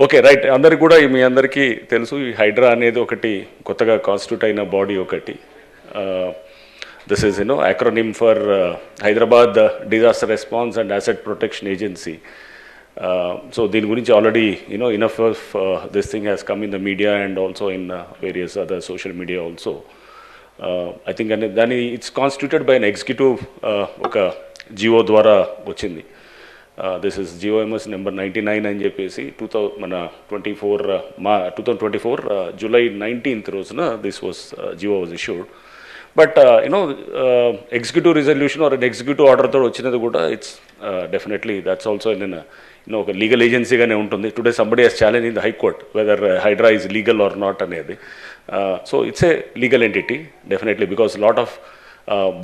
Okay right అందరికి కూడా మీ అందరికీ తెలుసు ఈ హైడ్రా అనేది ఒకటి కొత్తగా కాన్స్టిట్యూట్ అయిన బాడీ ఒకటి this is acronym for Hyderabad disaster response and asset protection agency. So దీని గురించి already enough of this thing has come in the media and also in various other social media also. I think దాని it's constituted by an executive ఒక జియో ద్వారా వచ్చింది. This is GOMS number 99 అని చెప్పేసి 2024 July 19th రోజున this was GO was issued. But executive resolution or an executive order తో వచ్చినది కూడా it's definitely that's also in ఒక లీగల్ ఏజెన్సీగానే ఉంటుంది. Today somebody has challenged in the High Court whether Hydra is legal or not అనేది. So it's a legal entity definitely because lot of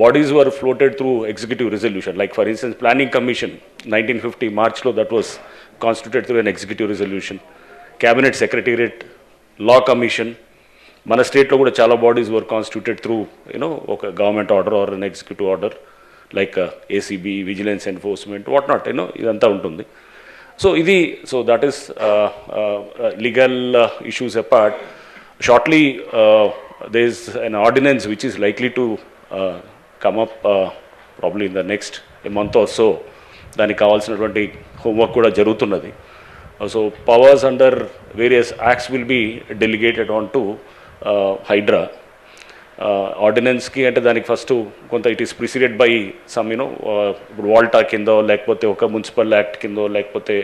bodies were floated through executive resolution. Like for instance, Planning Commission, 1950 March lo that was constituted through an executive resolution. Cabinet Secretariat, Law Commission, mana state lo kuda chala bodies were constituted through okay, government order or an executive order like ACB, Vigilance Enforcement, what not, idantha untundi. So that is legal issues apart. Shortly there is an ordinance which is likely to come up probably in the next month or so. దానికి కావాల్సినటువంటి homework కూడా జరుగుతున్నది. So powers under various acts will be delegated on to Hydraa. ఆర్డినెన్స్కి అంటే దానికి first కొంత it is preceded by some ఇప్పుడు వాల్టా కిందో లేకపోతే ఒక మున్సిపల్ యాక్ట్ కిందో లేకపోతే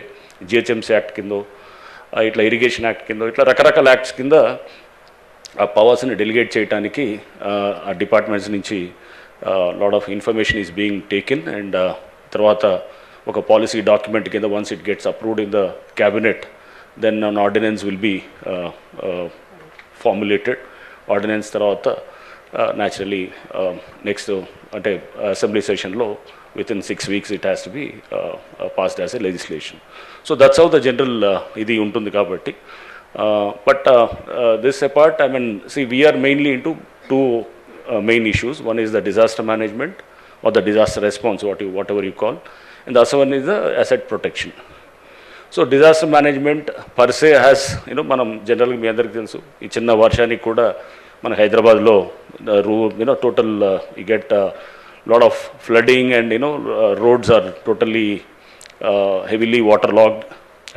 జిహెచ్ఎంసీ యాక్ట్ కిందో ఇట్లా ఇరిగేషన్ యాక్ట్ కిందో ఇట్లా రకరకాల యాక్ట్స్ కింద ఆ పవర్స్ని డెలిగేట్ చేయడానికి ఆ డిపార్ట్మెంట్స్ నుంచి lot of information is being taken and తర్వాత ఒక పాలసీ డాక్యుమెంట్ కింద once it gets approved in the cabinet then an ordinance will be formulated. Ordinance తర్వాత న్యాచురలీ నెక్స్ట్ అంటే అసెంబ్లీ సెషన్లో within 6 weeks it has to be passed as a legislation. So that's how the general ఇది ఉంటుంది కాబట్టి. But this apart, I mean, see, we are mainly into two main issues. One is the disaster management or the disaster response, whatever you call, and the other one is the asset protection. So disaster management per se has, మనం జనరల్గా మీ అందరికీ తెలుసు ఈ చిన్న వర్షానికి కూడా మన హైదరాబాద్లో total you get lot of flooding and roads are totally heavily waterlogged.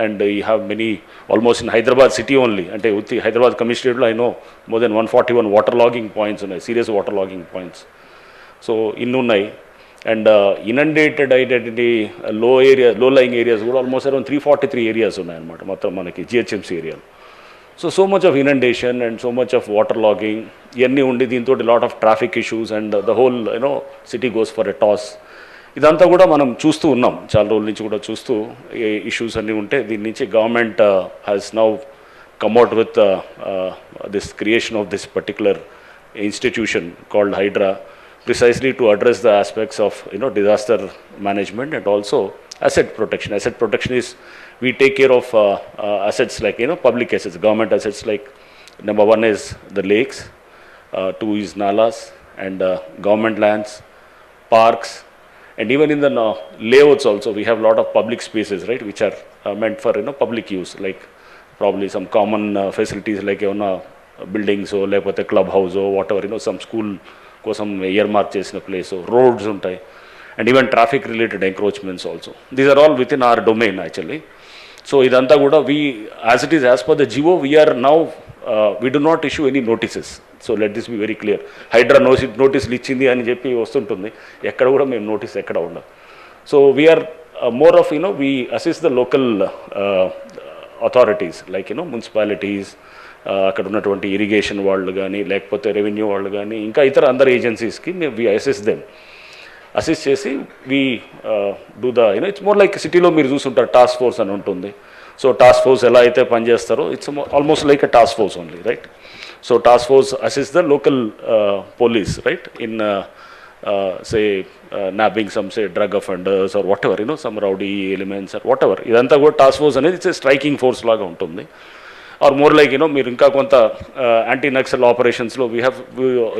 And you have many, almost in Hyderabad city only, and Hyderabad Commissioner, I know more than 141 waterlogging points, serious waterlogging points. So, innunai and inundated identity, low-lying areas, almost around 343 areas manaki GHMC area. So much of inundation and so much of waterlogging. Yenni undi deento a lot of traffic issues and the whole city goes for a toss. ఇదంతా కూడా మనం చూస్తూ ఉన్నాం, చాలా రోజుల నుంచి కూడా చూస్తూ ఇష్యూస్ అన్నీ ఉంటే దీని నుంచి government has now come out with this creation of this particular institution called HYDRAA precisely to address the aspects of disaster management and also asset protection. Asset protection is we take care of assets like public assets, government assets like number 1 is the lakes, 2 is nalas and government lands, parks. And even in the layouts also, we have a lot of public spaces, right, which are meant for public use, like probably some common facilities like buildings or like a clubhouse or whatever, some school kosam earmark chesina place, or roads untai, and even traffic related encroachments also. These are all within our domain actually. So idantha kuda we, as it is as per the GO, we are now we do not issue any notices. So let this be very clear. Hydra notice ఇచ్చింది అని చెప్పి వస్తుంటుంది, ఎక్కడ కూడా మేము notice ఎక్కడ ఉండదు. So we're more of we assist the local authorities like municipalities, అక్కడ ఉన్నటువంటి ఇరిగేషన్ వాళ్ళు కానీ లేకపోతే రెవెన్యూ వాళ్ళు కానీ ఇంకా ఇతర అందరు ఏజెన్సీస్కి we assist them. అసిస్ట్ చేసి we do the it's more like సిటీలో మీరు చూస్తుంటారు టాస్క్ ఫోర్స్ అని ఉంటుంది. సో టాస్క్ ఫోర్స్ ఎలా అయితే పనిచేస్తారో it's almost like a task force only, right? So task force assists the local police, right, in say nabbing some say drug offenders or whatever, some rowdy elements or whatever. Idantha kuda task force anedi it's a striking force laga untundi. Or more like meer inka konta anti-Naxal operations lo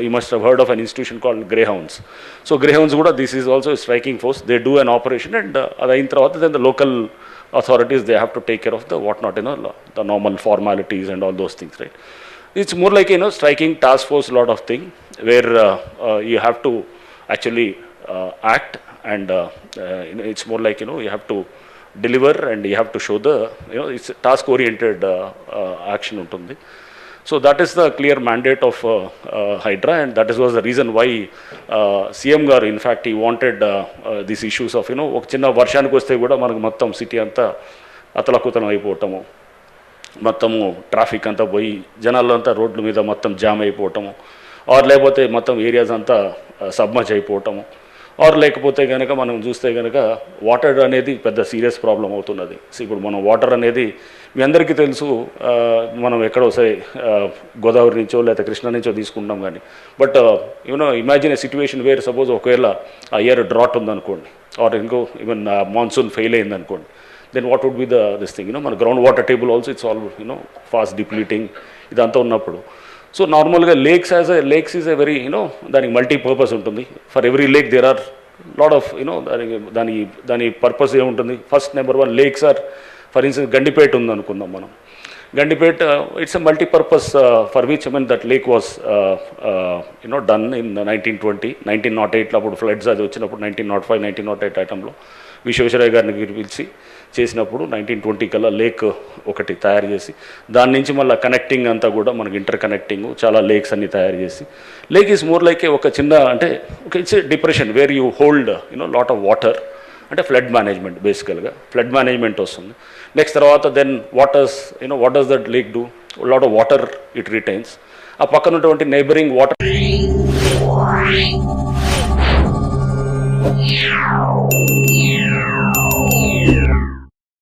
you must have heard of an institution called Greyhounds. So Greyhounds kuda this is also a striking force. They do an operation and adayin tarvata then the local authorities, they have to take care of the whatnot, the normal formalities and all those things, right? It's more like, striking task force lot of thing where you have to actually act, and it's more like, you have to deliver and you have to show the, it's task oriented action untundi. So that is the clear mandate of Hydra, and that was the reason why CM garu, in fact, he wanted these issues of, ఒక చిన్న వర్షానికి వస్తే కూడా మనకు మొత్తం city అంతా అతలకుతలం అయిపోవటము, మొత్తము traffic అంతా పోయి జనాలు అంతా రోడ్ల మీద మొత్తం జామ్ అయిపోవటము, ఆర్ లేకపోతే మొత్తం ఏరియాస్ అంతా సబ్మర్జ్ అయిపోవటము, ఆర్ లేకపోతే కనుక మనం చూస్తే కనుక వాటర్ అనేది పెద్ద సీరియస్ ప్రాబ్లం అవుతున్నది. సో ఇప్పుడు మనం వాటర్ అనేది మీ అందరికీ తెలుసు, మనం ఎక్కడో సరే గోదావరి నుంచో లేదా కృష్ణా నుంచో తీసుకుంటాం కానీ, but imagine a situation where suppose ఒకవేళ ఆ ఇయర్ డ్రాట్ ఉందనుకోండి, ఆర్ ఇంకో ఈవెన్ మాన్సూన్ ఫెయిల్ అయిందనుకోండి, then what would be this thing, మన ground water table also it's all fast depleting ఇదంతా ఉన్నప్పుడు. సో నార్మల్గా లేక్స్ ఈజ్ ఎ వెరీ దానికి మల్టీపర్పస్ ఉంటుంది. For every lake there are lot of దాని purpose ఏముంటుంది. First number 1 lakes are, for instance Gandipet ఉందనుకుందాం మనం. Gandipet it's a multipurpose for which that lake was done in 1920, 1908 అప్పుడు ఫ్లడ్స్ అది వచ్చినప్పుడు 1905, 1908 ఐటంలో విశ్వేశ్వరయ్య గారిని పిలిచి చేసినప్పుడు 1920 కల్లా లేక్ ఒకటి తయారు చేసి, దాని నుంచి మళ్ళీ కనెక్టింగ్ అంతా కూడా మనకి ఇంటర్ కనెక్టింగ్ చాలా లేక్స్ అన్ని తయారు చేసి, లేక్ ఈజ్ మోర్ లైక్ ఒక చిన్న అంటే it's depression where you hold lot of water, అంటే ఫ్లడ్ మేనేజ్మెంట్, బేసికల్గా ఫ్లడ్ మేనేజ్మెంట్ వస్తుంది. నెక్స్ట్ తర్వాత then what does that lake do, lot of water it retains. ఆ పక్కన ఉన్నటువంటి నైబరింగ్ వాటర్